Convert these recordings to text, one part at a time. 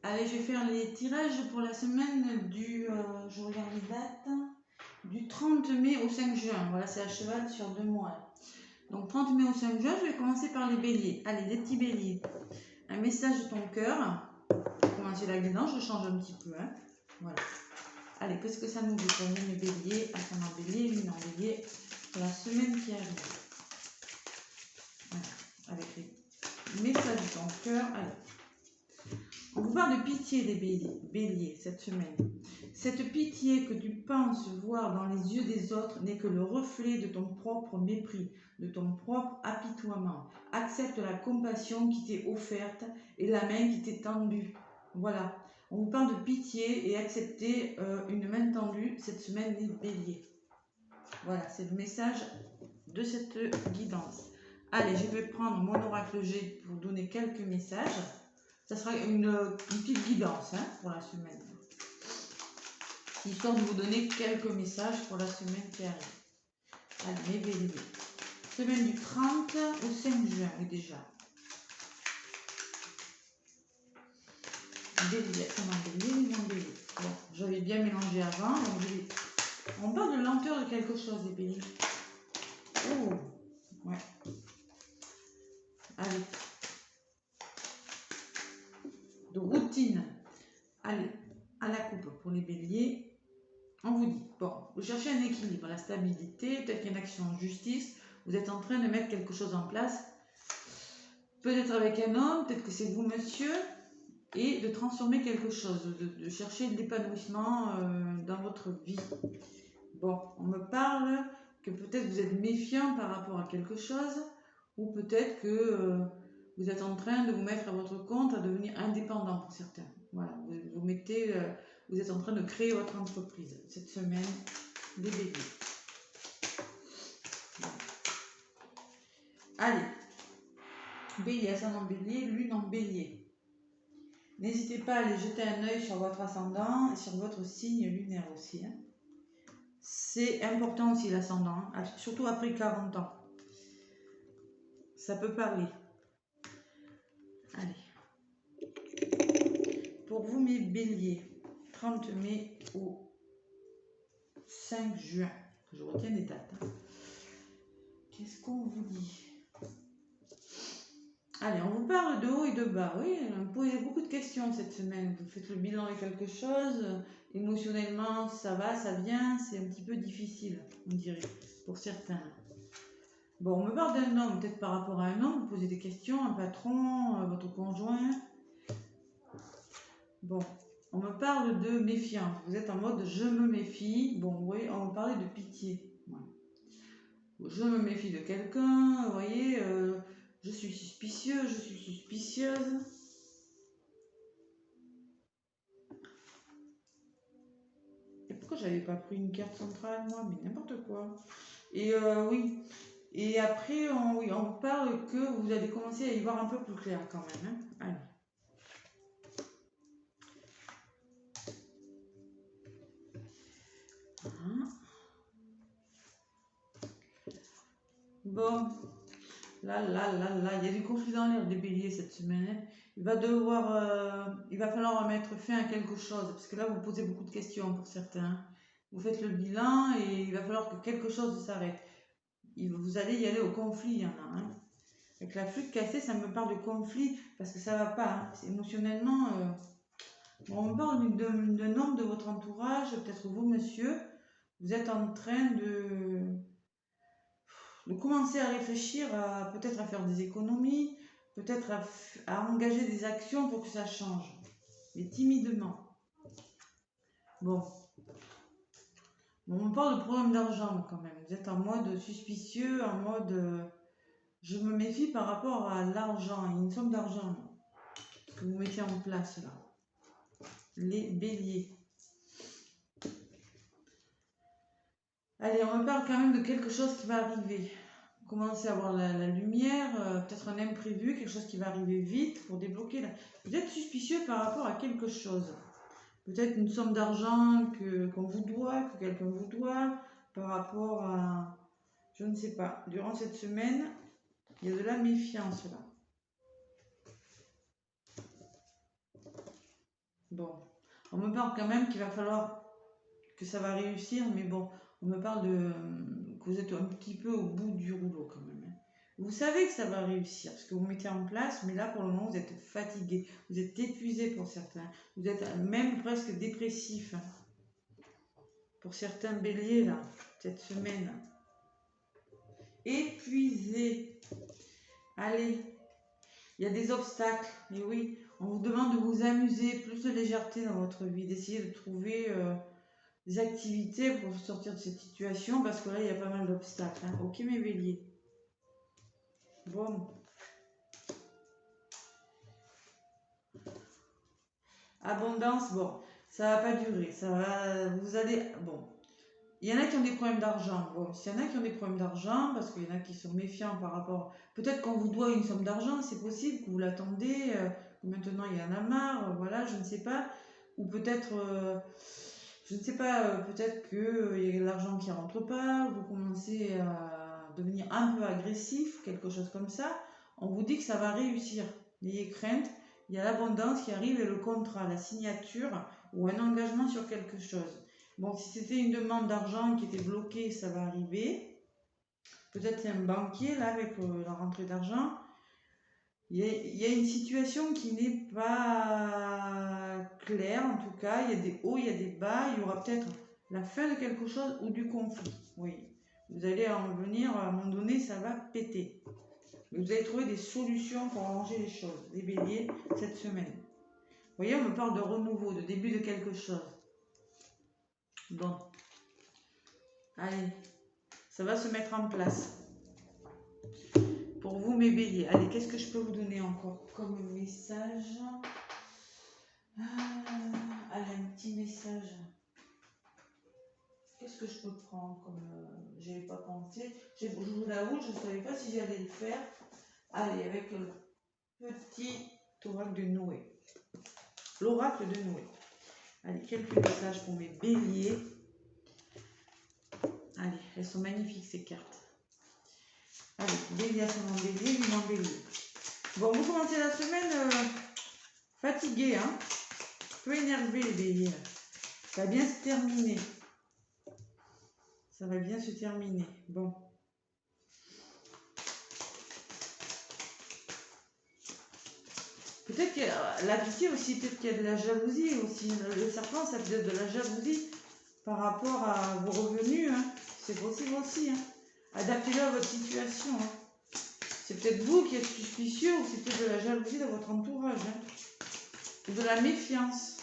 Allez, je vais faire les tirages pour la semaine du, je regarde les dates, du 30 mai au 5 juin. Voilà, c'est à cheval sur 2 mois. Donc 30 mai au 5 juin, je vais commencer par les béliers. Allez, les petits béliers. Un message de ton cœur. Pour commencer la guidance, je change un petit peu. Hein. Voilà. Allez, qu'est-ce que ça nous dit pour nous, les béliers, ascendant bélier, lune en bélier, pour la semaine qui arrive. Voilà. Avec les messages de ton cœur. Allez. On vous parle de pitié des béliers cette semaine. Cette pitié que tu penses voir dans les yeux des autres n'est que le reflet de ton propre mépris, de ton propre apitoiement. Accepte la compassion qui t'est offerte et la main qui t'est tendue. Voilà. On vous parle de pitié et accepter une main tendue cette semaine des béliers. Voilà, c'est le message de cette guidance. Allez, je vais prendre mon oracle G pour vous donner quelques messages. Ça sera une petite guidance hein, pour la semaine. Histoire de vous donner quelques messages pour la semaine qui arrive. Allez, mes béliers. Semaine du 30 au 5 juin, oui déjà. Bélier, mon bélier. Bon, j'avais bien mélangé avant. Donc on parle de lenteur de quelque chose, les béliers. Oh, ouais. Allez. De routine. Allez, à la coupe pour les béliers. On vous dit, bon, vous cherchez un équilibre, la stabilité, peut-être qu'il y a une action en justice, vous êtes en train de mettre quelque chose en place, peut-être avec un homme, peut-être que c'est vous monsieur, et de transformer quelque chose, de chercher l'épanouissement dans votre vie. Bon, on me parle que peut-être vous êtes méfiant par rapport à quelque chose, ou peut-être que vous êtes en train de vous mettre à votre compte, à devenir indépendant pour certains. Voilà, vous mettez... vous êtes en train de créer votre entreprise cette semaine des béliers. Bon. Allez, bélier, ascendant bélier, lune en bélier. N'hésitez pas à aller jeter un œil sur votre ascendant et sur votre signe lunaire aussi. Hein. C'est important aussi l'ascendant, hein, surtout après 40 ans. Ça peut parler. Allez. Pour vous mes béliers, 30 mai au 5 juin, que je retiens les dates. Hein. Qu'est-ce qu'on vous dit? Allez, on vous parle de haut et de bas. Oui, vous posez beaucoup de questions cette semaine. Vous faites le bilan de quelque chose. Émotionnellement, ça va, ça vient. C'est un petit peu difficile, on dirait, pour certains. Bon, on me parle d'un homme, peut-être par rapport à un homme. Vous posez des questions, un patron, votre conjoint. Bon, on me parle de méfiance. Vous êtes en mode je me méfie. Bon, oui, on me parlait de pitié. Ouais. Je me méfie de quelqu'un, vous voyez, je suis suspicieux, je suis suspicieuse. Et pourquoi j'avais pas pris une carte centrale, moi? Mais n'importe quoi. Et oui. Et après, on parle que vous allez commencer à y voir un peu plus clair quand même. Hein. Allez. Bon, là, il y a du conflit dans l'air des béliers cette semaine. Il va falloir mettre fin à quelque chose, parce que là, vous posez beaucoup de questions pour certains. Vous faites le bilan et il va falloir que quelque chose s'arrête. Vous allez y aller au conflit, il y en a. Hein. Avec la flûte cassée, ça me parle de conflit, parce que ça va pas. Hein. Émotionnellement, bon, on me parle d'un homme de votre entourage, peut-être vous, monsieur. Vous êtes en train de commencer à réfléchir à peut-être à faire des économies, peut-être à engager des actions pour que ça change, mais timidement. Bon, on parle de problème d'argent quand même. Vous êtes en mode suspicieux, en mode je me méfie par rapport à l'argent, une somme d'argent que vous mettez en place là. Les béliers. Allez, on me parle quand même de quelque chose qui va arriver. Vous commencez à avoir la lumière, peut-être un imprévu, quelque chose qui va arriver vite pour débloquer. Vous êtes suspicieux par rapport à quelque chose. Peut-être une somme d'argent qu'on vous doit, que quelqu'un vous doit, par rapport à... Je ne sais pas. Durant cette semaine, il y a de la méfiance là. Bon, on me parle quand même qu'il va falloir que ça va réussir, mais bon, on me parle que vous êtes un petit peu au bout du rouleau quand même, hein. Vous savez que ça va réussir, parce que vous mettez en place, mais là pour le moment vous êtes fatigué, vous êtes épuisé pour certains, vous êtes même presque dépressif, hein. Pour certains béliers là, cette semaine. Épuisé. Allez, il y a des obstacles, et oui, on vous demande de vous amuser, plus de légèreté dans votre vie, d'essayer de trouver des activités pour sortir de cette situation, parce que là, il y a pas mal d'obstacles, hein. Ok, mes béliers. Bon. Abondance, bon, ça va pas durer, ça va, vous allez, bon. Il y en a qui ont des problèmes d'argent. Bon, s'il y en a qui ont des problèmes d'argent, parce qu'il y en a qui sont méfiants par rapport... Peut-être qu'on vous doit une somme d'argent, c'est possible que vous l'attendez, que maintenant il y en a marre, voilà, je ne sais pas. Ou peut-être, je ne sais pas, peut-être qu'il y a l'argent qui rentre pas, vous commencez à devenir un peu agressif, quelque chose comme ça. On vous dit que ça va réussir. N'ayez crainte, il y a l'abondance qui arrive et le contrat, la signature ou un engagement sur quelque chose. Bon, si c'était une demande d'argent qui était bloquée, ça va arriver. Peut-être c'est un banquier, là, avec la rentrée d'argent. Il y a une situation qui n'est pas claire, en tout cas. Il y a des hauts, il y a des bas. Il y aura peut-être la fin de quelque chose ou du conflit. Oui. Vous allez en venir, à un moment donné, ça va péter. Mais vous allez trouver des solutions pour arranger les choses, les béliers, cette semaine. Vous voyez, on me parle de renouveau, de début de quelque chose. Bon. Allez, ça va se mettre en place. Pour vous, mes béliers. Allez, qu'est-ce que je peux vous donner encore comme message? Allez, un petit message. Qu'est-ce que je peux prendre comme... j'avais pas pensé. Je vous l'avoue, je ne savais pas si j'allais le faire. Allez, avec le petit oracle de Noé. L'oracle de Noé. Allez, quelques messages pour mes béliers. Allez, elles sont magnifiques ces cartes. Allez, bélier, ascendant bélier, lumin bélier. Bon, vous commencez la semaine fatigué, hein, un peu énervé les béliers. Ça va bien se terminer. Ça va bien se terminer. Bon. Peut-être qu'il y a l'amitié aussi, peut-être qu'il y a de la jalousie aussi. Le serpent, ça peut être de la jalousie par rapport à vos revenus, hein. C'est possible aussi, hein. Adaptez-le à votre situation, hein. C'est peut-être vous qui êtes suspicieux ou c'est peut-être de la jalousie de votre entourage, hein. Ou de la méfiance.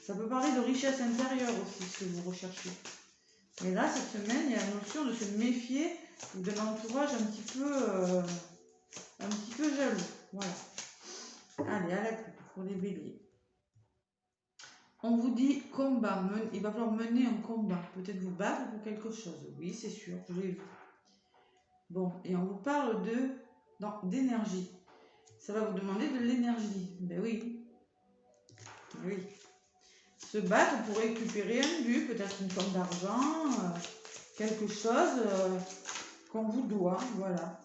Ça peut parler de richesse intérieure aussi, ce que vous recherchez. Mais là, cette semaine, il y a la notion de se méfier de l'entourage un petit peu jaloux. Voilà. Allez, à la coupe pour les béliers. On vous dit combat. Il va falloir mener un combat. Peut-être vous battre pour quelque chose. Oui, c'est sûr, je l'ai vu. Bon, et on vous parle d'énergie. Ça va vous demander de l'énergie. Ben oui. Oui. Se battre pour récupérer un but, peut-être une somme d'argent, quelque chose qu'on vous doit, voilà.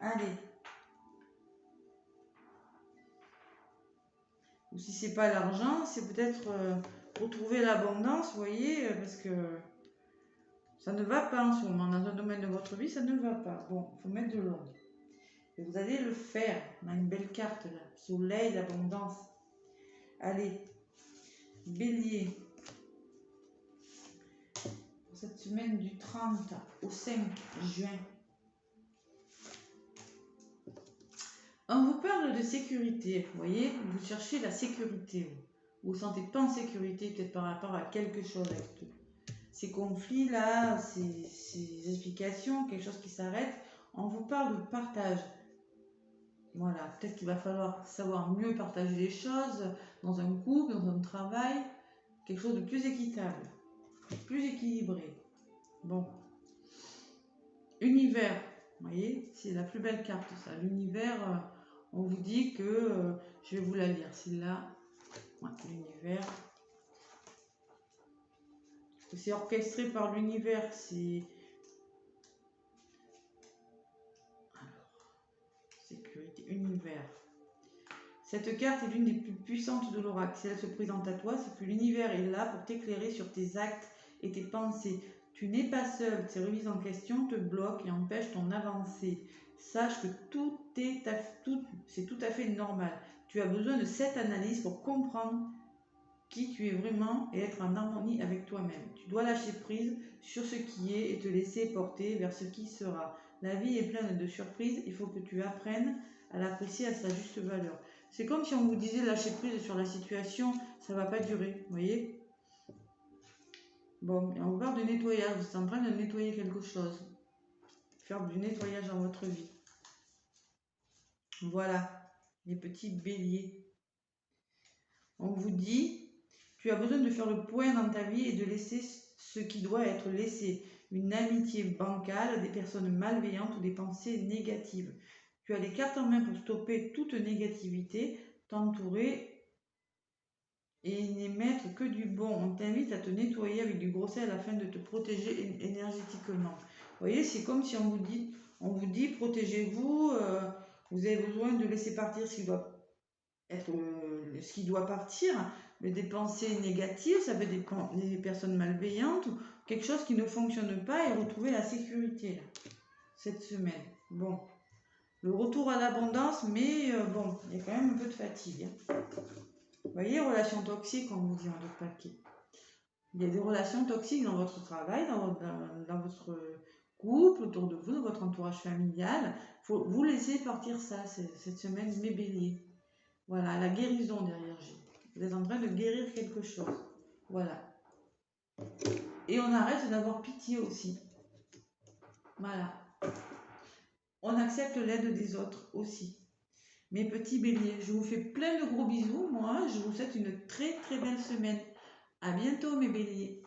Allez. Ou si c'est pas l'argent, c'est peut-être retrouver l'abondance, vous voyez, parce que ça ne va pas en ce moment. Dans un domaine de votre vie, ça ne va pas. Bon, il faut mettre de l'ordre. Et vous allez le faire. On a une belle carte là. Soleil, l'abondance. Allez. Bélier. Pour cette semaine du 30 au 5 juin. On vous parle de sécurité. Vous voyez, vous cherchez la sécurité. Vous ne vous sentez pas en sécurité peut-être par rapport à quelque chose avec tout. Ces conflits-là, ces explications, quelque chose qui s'arrête. On vous parle de partage. Voilà, peut-être qu'il va falloir savoir mieux partager les choses dans un couple, dans un travail, quelque chose de plus équitable, plus équilibré. Bon. Univers, vous voyez, c'est la plus belle carte ça. L'univers, on vous dit que, je vais vous la lire, celle-là, ouais, l'univers. C'est orchestré par l'univers, c'est... univers. Cette carte est l'une des plus puissantes de l'oracle. Si elle se présente à toi, c'est que l'univers est là pour t'éclairer sur tes actes et tes pensées. Tu n'es pas seul. Ces remises en question te bloquent et empêchent ton avancée. Sache que c'est tout à fait normal. Tu as besoin de cette analyse pour comprendre qui tu es vraiment et être en harmonie avec toi-même. Tu dois lâcher prise sur ce qui est et te laisser porter vers ce qui sera. La vie est pleine de surprises. Il faut que tu apprennes à l'apprécier à sa juste valeur. C'est comme si on vous disait lâcher prise sur la situation, ça va pas durer, vous voyez. Bon, on parle de nettoyage, vous êtes en train de nettoyer quelque chose. Faire du nettoyage dans votre vie. Voilà, les petits béliers. On vous dit, tu as besoin de faire le point dans ta vie et de laisser ce qui doit être laissé. Une amitié bancale, des personnes malveillantes ou des pensées négatives. Tu as les cartes en main pour stopper toute négativité, t'entourer et n'émettre que du bon. On t'invite à te nettoyer avec du gros sel afin de te protéger énergétiquement. Vous voyez, c'est comme si on vous dit protégez-vous, vous avez besoin de laisser partir ce qui doit partir, mais des pensées négatives, ça peut être des personnes malveillantes, ou quelque chose qui ne fonctionne pas et retrouver la sécurité là, cette semaine. Bon. Le retour à l'abondance, mais bon, il y a quand même un peu de fatigue. Hein. Vous voyez, relations toxiques, on vous dit en d'autres paquets. Il y a des relations toxiques dans votre travail, dans votre couple, autour de vous, dans votre entourage familial. Il faut vous laisser partir ça cette semaine, mes béliers. Voilà, la guérison derrière G. Vous êtes en train de guérir quelque chose. Voilà. Et on arrête d'avoir pitié aussi. Voilà. On accepte l'aide des autres aussi. Mes petits béliers, je vous fais plein de gros bisous. Moi, je vous souhaite une très très belle semaine. À bientôt mes béliers.